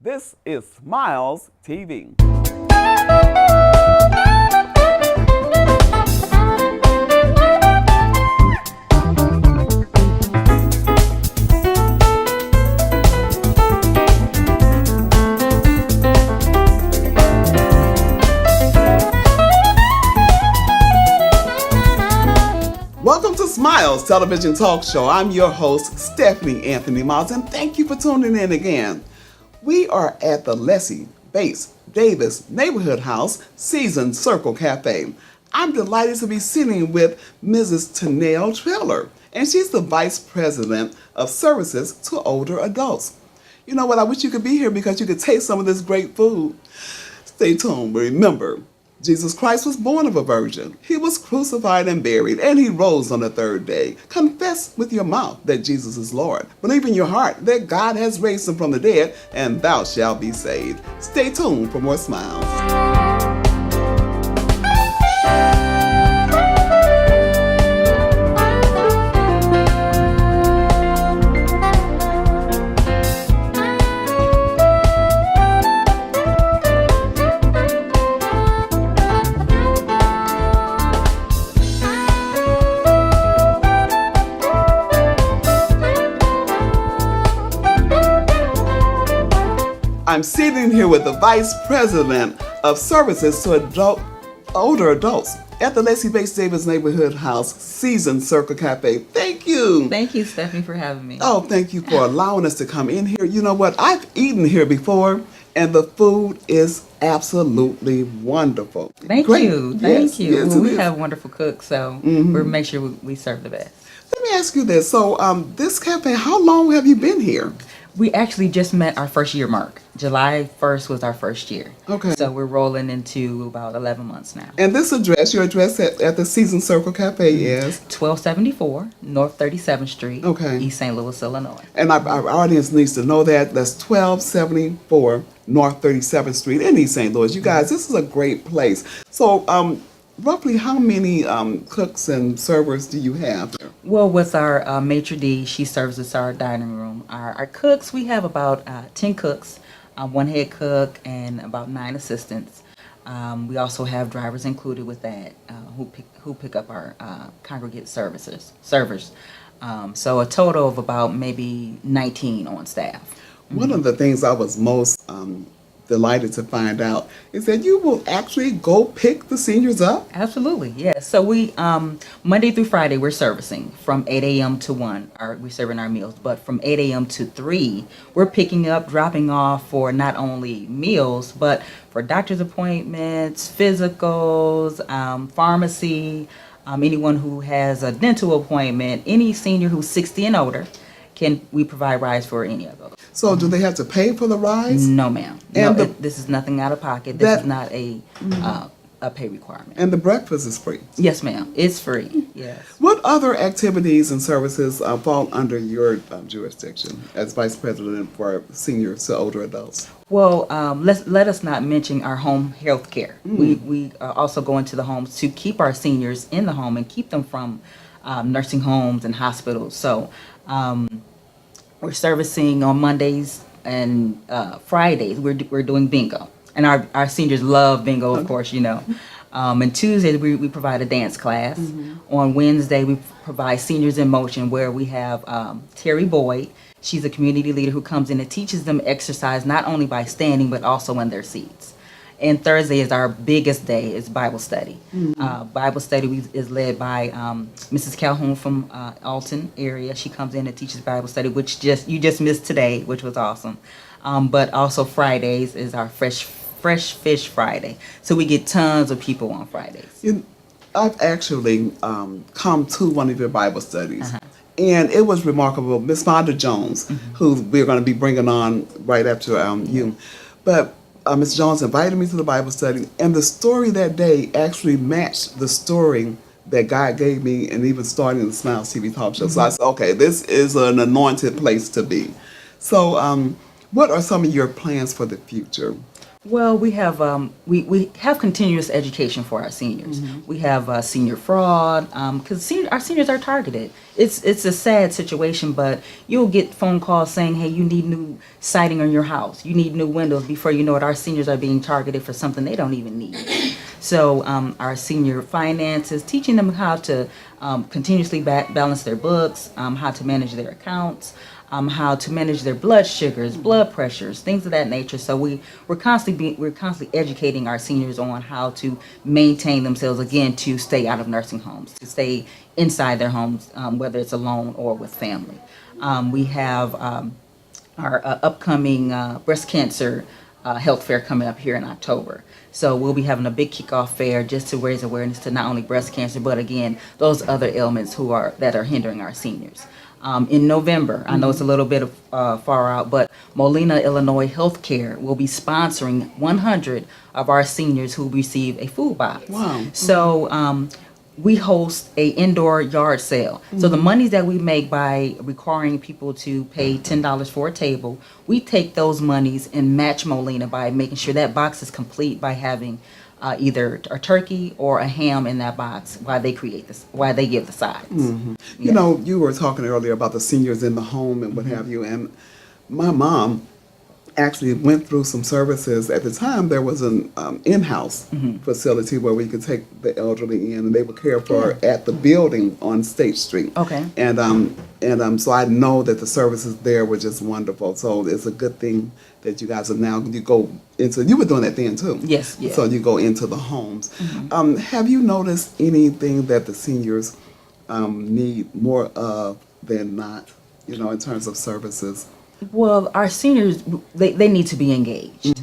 This is Smiles TV. Welcome to Smiles Television Talk Show. I'm your host, Stephanie Anthony Miles, and thank you for tuning in again. We are at the Lessie Bates Davis Neighborhood House Seasoned Circle Cafe. I'm delighted to be sitting with Mrs. Tanel Trailer, and she's the Vice President of Services to Older Adults. You know what? I wish you could be here because you could taste some of this great food. Stay tuned. Remember, Jesus Christ was born of a virgin. He was crucified and buried, and he rose on the third day. Confess with your mouth that Jesus is Lord. Believe in your heart that God has raised him from the dead, and thou shalt be saved. Stay tuned for more smiles. I'm sitting here with the Vice President of Services to Older Adults at the Lessie Bates Davis Neighborhood House Seasoned Circle Cafe. Thank you. Thank you, Stephanie, for having me. Oh, thank you for allowing us to come in here. You know what? I've eaten here before, and the food is absolutely wonderful. Thank Great. you. Yes, Thank you. yes, Well, it we is. have wonderful cooks, so we'll make sure we serve the best. Let me ask you this. So, this cafe, how long have you been here? We actually just met our first year mark. July 1st was our first year. Okay. So we're rolling into about 11 months now. And this address, your address at the Seasoned Circle Cafe is? 1274 North 37th Street, Okay. East St. Louis, Illinois. And our audience needs to know that. That's 1274 North 37th Street in East St. Louis. You guys, this is a great place. So, roughly how many cooks and servers do you have there? Well, with our maitre d', she serves us our dining room. Our cooks, we have about 10 cooks, one head cook, and about 9 assistants. We also have drivers included with that who pick up our congregate servers. So a total of about maybe 19 on staff. One of the things I was most delighted to find out is that you will actually go pick the seniors up. Absolutely, yes. So we Monday through Friday we're servicing from 8 a.m. to 1. We're serving our meals, but from 8 a.m. to 3, we're picking up, dropping off for not only meals, but for doctor's appointments, physicals, pharmacy, anyone who has a dental appointment, any senior who's 60 and older. We provide rides for any of those. So do they have to pay for the rides? No, ma'am. And No, this is nothing out of pocket. This is not a pay requirement. And the breakfast is free? Yes, ma'am. It's free. Yes. What other activities and services fall under your jurisdiction as Vice President for seniors to older adults? Well, let us not mention our home health care. We also go into the homes to keep our seniors in the home and keep them from nursing homes and hospitals. So we're servicing on Mondays and Fridays. We're doing bingo, and our seniors love bingo, of course, you know. And Tuesdays we provide a dance class. On Wednesday we provide Seniors in Motion, where we have Terry Boyd. She's a community leader who comes in and teaches them exercise not only by standing but also in their seats. And Thursday is our biggest day, is Bible study. Bible study is led by Mrs. Calhoun from Alton area. She comes in and teaches Bible study, which you just missed today, which was awesome. But also Fridays is our Fresh Fish Friday. So we get tons of people on Fridays. I've actually come to one of your Bible studies. And it was remarkable. Miss Fonda Jones, who we're going to be bringing on right after you. But Ms. Jones invited me to the Bible study, and the story that day actually matched the story that God gave me, and even starting the Smiles TV talk show. So I said, okay, this is an anointed place to be. So what are some of your plans for the future? Well, we have continuous education for our seniors. We have senior fraud because our seniors are targeted. It's a sad situation, but you'll get phone calls saying, "Hey, you need new siding on your house. You need new windows." Before you know it, our seniors are being targeted for something they don't even need. So our senior finances, teaching them how to continuously balance their books, how to manage their accounts. How to manage their blood sugars, blood pressures, things of that nature. So we're constantly educating our seniors on how to maintain themselves again to stay out of nursing homes, to stay inside their homes, whether it's alone or with family. We have our upcoming breast cancer health fair coming up here in October. So we'll be having a big kickoff fair just to raise awareness to not only breast cancer, but again, those other ailments that are hindering our seniors. In November, I know it's a little bit far out, but Molina, Illinois Healthcare will be sponsoring 100 of our seniors who receive a food box. Wow. So we host a indoor yard sale. So the monies that we make by requiring people to pay $10 for a table, we take those monies and match Molina by making sure that box is complete by having either a turkey or a ham in that box while they give the sides. You know, you were talking earlier about the seniors in the home and what have you, and my mom actually went through some services. At the time, there was an in-house facility where we could take the elderly in, and they were cared for at the building on State Street. Okay. And so I know that the services there were just wonderful. So it's a good thing that you guys are now, you were doing that then too. Yes. Yeah. So you go into the homes. Have you noticed anything that the seniors need more of than not, in terms of services? Well, our seniors, they need to be engaged.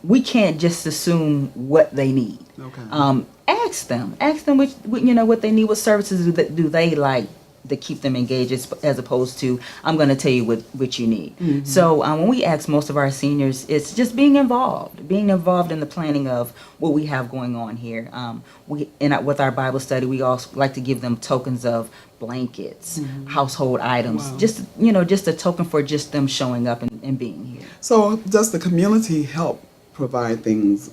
We can't just assume what they need. Okay. Ask them what they need, what services do they like to keep them engaged, as opposed to, I'm going to tell you what you need. So when we ask most of our seniors, it's just being involved in the planning of what we have going on here. With our Bible study, we also like to give them tokens of blankets, household items, just a token for just them showing up and being here. So does the community help provide things?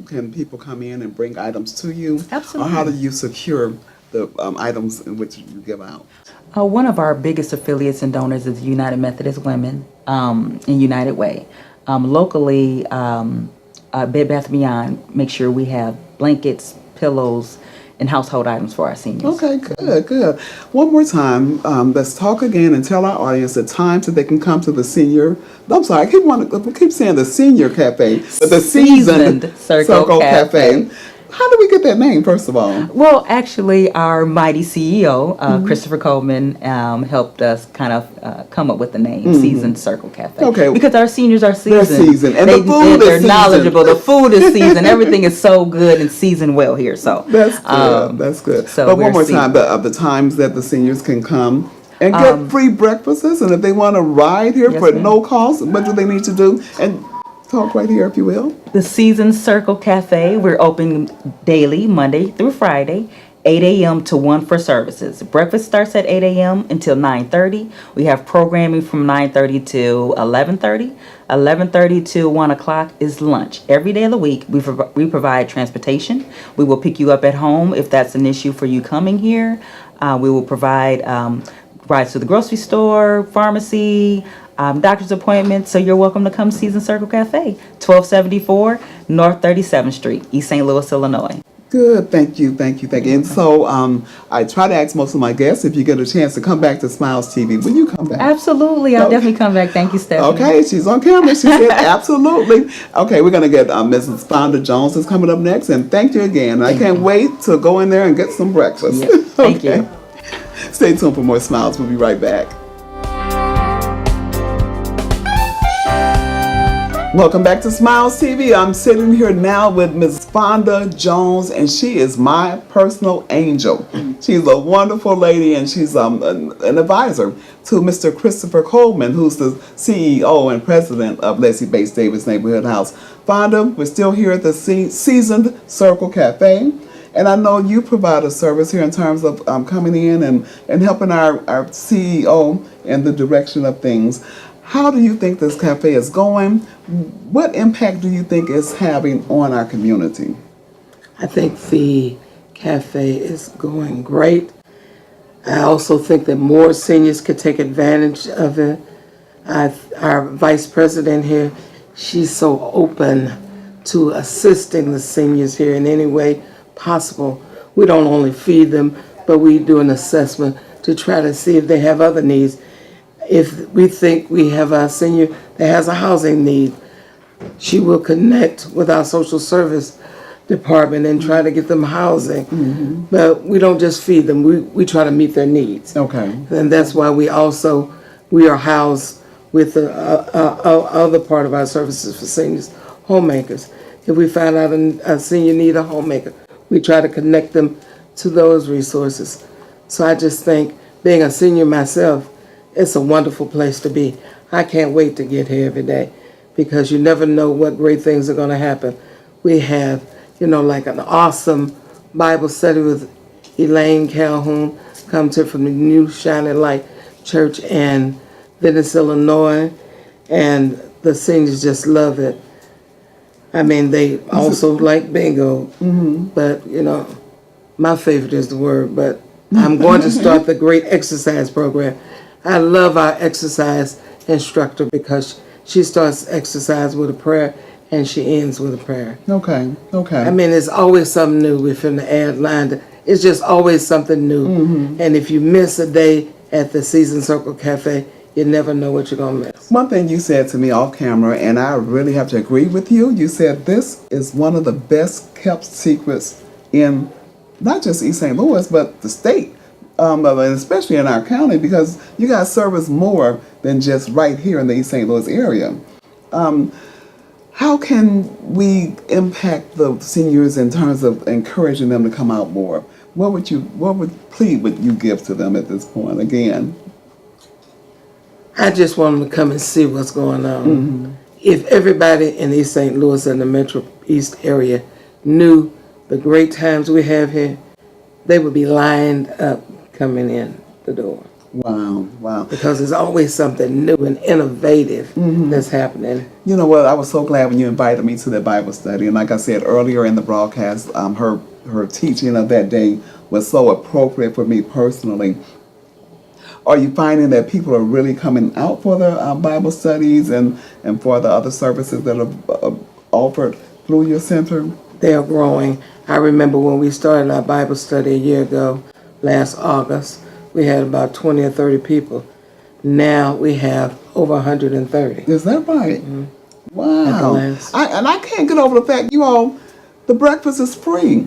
Can people come in and bring items to you? Absolutely. Or how do you secure the items in which you give out? One of our biggest affiliates and donors is United Methodist Women in United Way. Locally, Bed Bath & Beyond make sure we have blankets, pillows, and household items for our seniors. Okay, good. One more time, let's talk again and tell our audience the times that they can come to the senior. I'm sorry, I keep saying the senior cafe, but the seasoned Circle Cafe. How did we get that name, first of all? Well, actually, our mighty CEO, Christopher Coleman, helped us kind of come up with the name, Seasoned Circle Cafe. Okay. Because our seniors are seasoned. They're seasoned. And the food is they're seasoned. Knowledgeable. The food is seasoned. Everything is so good and seasoned well here. So that's good. That's good. So but one more time, the times that the seniors can come and get free breakfasts, and if they want to ride here for no cost, what do they need to do? And talk right here, if you will. The Seasoned Circle Cafe, we're open daily, Monday through Friday, 8 a.m. to 1 for services. Breakfast starts at 8 a.m. until 9:30. We have programming from 9:30 to 11:30. 11:30 to 1 o'clock is lunch. Every day of the week, we provide transportation. We will pick you up at home if that's an issue for you coming here. We will provide rides to the grocery store, pharmacy, doctor's appointments. So you're welcome to come Seasoned Circle Cafe, 1274 North 37th Street, East St. Louis, Illinois. Good, thank you. And so I try to ask most of my guests if you get a chance to come back to Smiles TV. Will you come back? Absolutely, I'll definitely come back. Thank you, Stephanie. Okay, she's on camera. She said absolutely. Okay, we're going to get Mrs. Fonda Jones is coming up next, and thank you again. I can't wait to go in there and get some breakfast. Yes, thank you. Stay tuned for more Smiles. We'll be right back. Welcome back to Smiles TV. I'm sitting here now with Ms. Fonda Jones, and she is my personal angel. She's a wonderful lady, and she's an advisor to Mr. Christopher Coleman, who's the CEO and president of Lessie Bates Davis Neighborhood House. Fonda, we're still here at the Seasoned Circle Cafe, and I know you provide a service here in terms of coming in and helping our CEO in the direction of things. How do you think this cafe is going? What impact do you think it's having on our community? I think the cafe is going great. I also think that more seniors could take advantage of it. Our vice president here, she's so open to assisting the seniors here in any way possible. We don't only feed them, but we do an assessment to try to see if they have other needs. If we think we have a senior that has a housing need, she will connect with our social service department and try to get them housing. But we don't just feed them, we try to meet their needs. Okay. And that's why we are housed with the other part of our services for seniors, homemakers. If we find out a senior need a homemaker, we try to connect them to those resources. So I just think, being a senior myself, it's a wonderful place to be. I can't wait to get here every day because you never know what great things are going to happen. We have, like an awesome Bible study with Elaine Calhoun, comes here from the New Shining Light Church in Venice, Illinois, and the seniors just love it. I mean, they also like bingo, but, my favorite is the word, but I'm going to start the great exercise program. I love our exercise instructor because she starts exercise with a prayer and she ends with a prayer. Okay. I mean, it's always something new. We're finna add line. It's just always something new. And if you miss a day at the Season Circle Cafe, you never know what you're going to miss. One thing you said to me off camera, and I really have to agree with you, you said this is one of the best kept secrets in not just East St. Louis, but the state, and especially in our county, because you guys service more than just right here in the East St. Louis area. How can we impact the seniors in terms of encouraging them to come out more? What plea would you give to them at this point again? I just want them to come and see what's going on. If everybody in East St. Louis and the Metro East area knew the great times we have here, they would be lined up coming in the door. Wow. Because there's always something new and innovative that's happening. You know what? I was so glad when you invited me to that Bible study. And like I said earlier in the broadcast, her teaching of that day was so appropriate for me personally. Are you finding that people are really coming out for the Bible studies and for the other services that are offered through your center? They are growing. I remember when we started our Bible study a year ago, last August, we had about 20 or 30 people. Now we have over 130. Is that right? Wow. At I can't get over the fact the breakfast is free.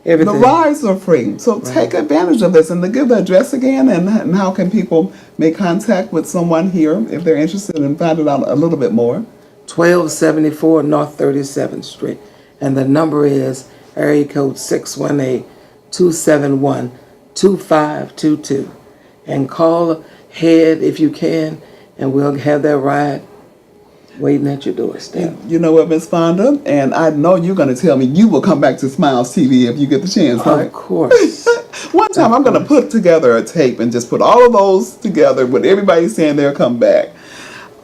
Everything. The rides are free. So take advantage of this. And to give the address again, and how can people make contact with someone here if they're interested in finding out a little bit more? 1274 North 37th Street. And the number is area code 618-271-2522. And call ahead if you can, and we'll have that ride waiting at your doorstep. You know what, Miss Fonda? And I know you're going to tell me you will come back to Smiles TV if you get the chance, right? Of course. One time I'm going to put together a tape and just put all of those together with everybody saying they'll come back.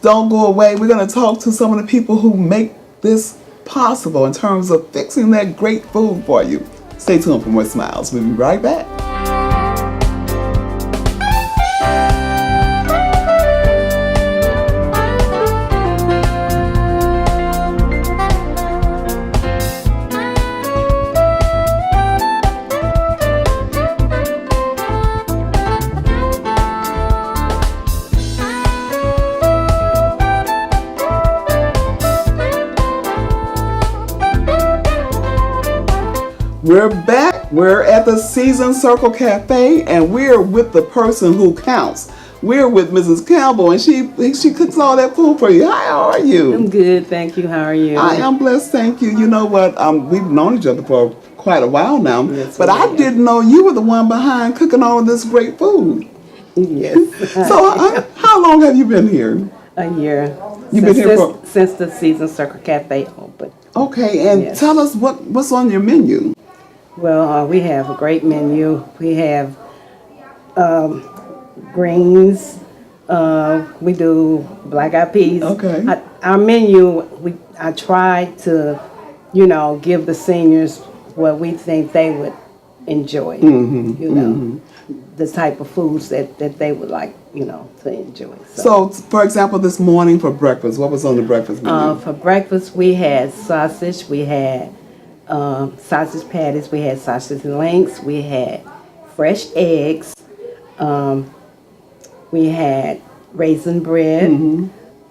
Don't go away. We're going to talk to some of the people who make this possible in terms of fixing that great food for you. Stay tuned for more Smiles. We'll be right back. We're back. We're at the Season Circle Cafe, and we're with the person who counts. We're with Mrs. Cowboy, and she cooks all that food for you. Hi, how are you? I'm good, thank you. How are you? I am blessed, thank you. You know what? We've known each other for quite a while now, Yes, but we I have. didn't know you were the one behind cooking all of this great food. Yes. So, how long have you been here? A year. You've been here since the Season Circle Cafe opened. Okay, and Yes. tell us what's on your menu. Well, we have a great menu. We have greens, We do black eyed peas. Okay. Our menu, I try to, give the seniors what we think they would enjoy. The type of foods that they would like, to enjoy. So, for example, this morning for breakfast, what was on the breakfast menu? For breakfast, we had sausage, we had sausage patties, we had sausage links, we had fresh eggs, we had raisin bread,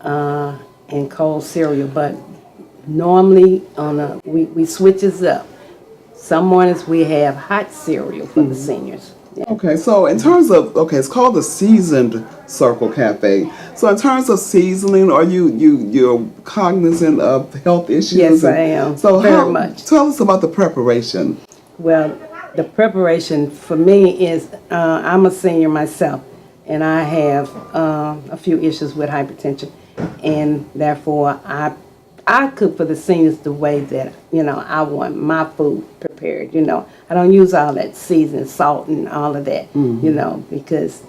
and cold cereal. But normally we switches up. Some mornings we have hot cereal for the seniors. Yeah. Okay, so in terms of, it's called the Seasoned Circle Cafe. So in terms of seasoning, are you're cognizant of health issues? Yes, I am. So very much. Tell us about the preparation. Well, the preparation for me is, I'm a senior myself, and I have a few issues with hypertension, and therefore I cook for the seniors the way that, I want my food prepared, I don't use all that seasoning, salt and all of that, because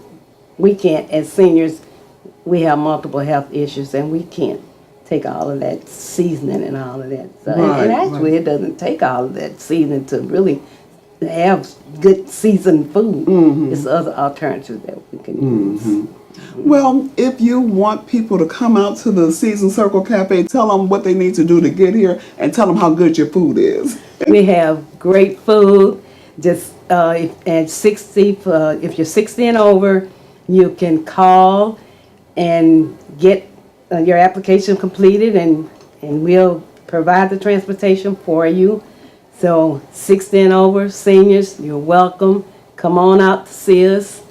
we can't, as seniors, we have multiple health issues and we can't take all of that seasoning and all of that. So, and actually it doesn't take all of that seasoning to really have good seasoned food. It's other alternatives that we can use. Well, if you want people to come out to the Seasoned Circle Cafe, tell them what they need to do to get here and tell them how good your food is. We have great food. Just at 60, if you're 60 and over, you can call and get your application completed, and we'll provide the transportation for you. So 60 and over seniors, you're welcome. Come on out to see us,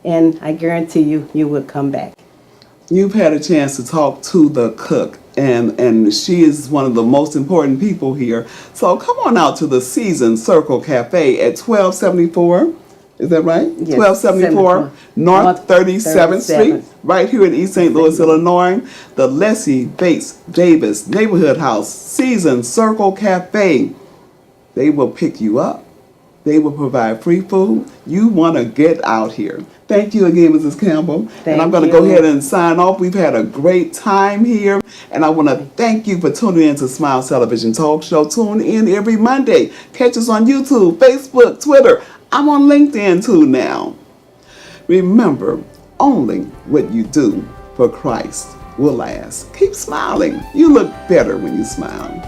and I guarantee you will come back. You've had a chance to talk to the cook, and she is one of the most important people here. So come on out to the Seasoned Circle Cafe at 1274. Is that right? Yes, 1274 North 37th Street, right here in East St. Louis, Illinois. The Lessie Bates Davis Neighborhood House Seasoned Circle Cafe. They will pick you up. They will provide free food. You want to get out here. Thank you again, Mrs. Campbell. And I'm going to go ahead and sign off. We've had a great time here. And I want to thank you for tuning in to Smiles Television Talk Show. Tune in every Monday. Catch us on YouTube, Facebook, Twitter. I'm on LinkedIn too now. Remember, only what you do for Christ will last. Keep smiling. You look better when you smile.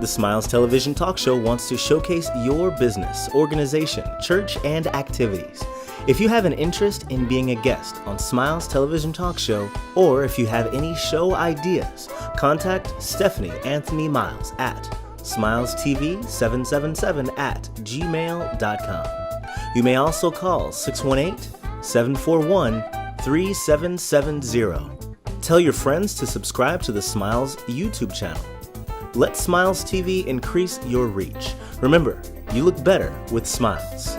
The Smiles Television Talk Show wants to showcase your business, organization, church, and activities. If you have an interest in being a guest on Smiles Television Talk Show, or if you have any show ideas, contact Stephanie Anthony Miles at SmilesTV777@gmail.com. You may also call 618-741-3770. Tell your friends to subscribe to the Smiles YouTube channel. Let Smiles TV increase your reach. Remember, you look better with smiles.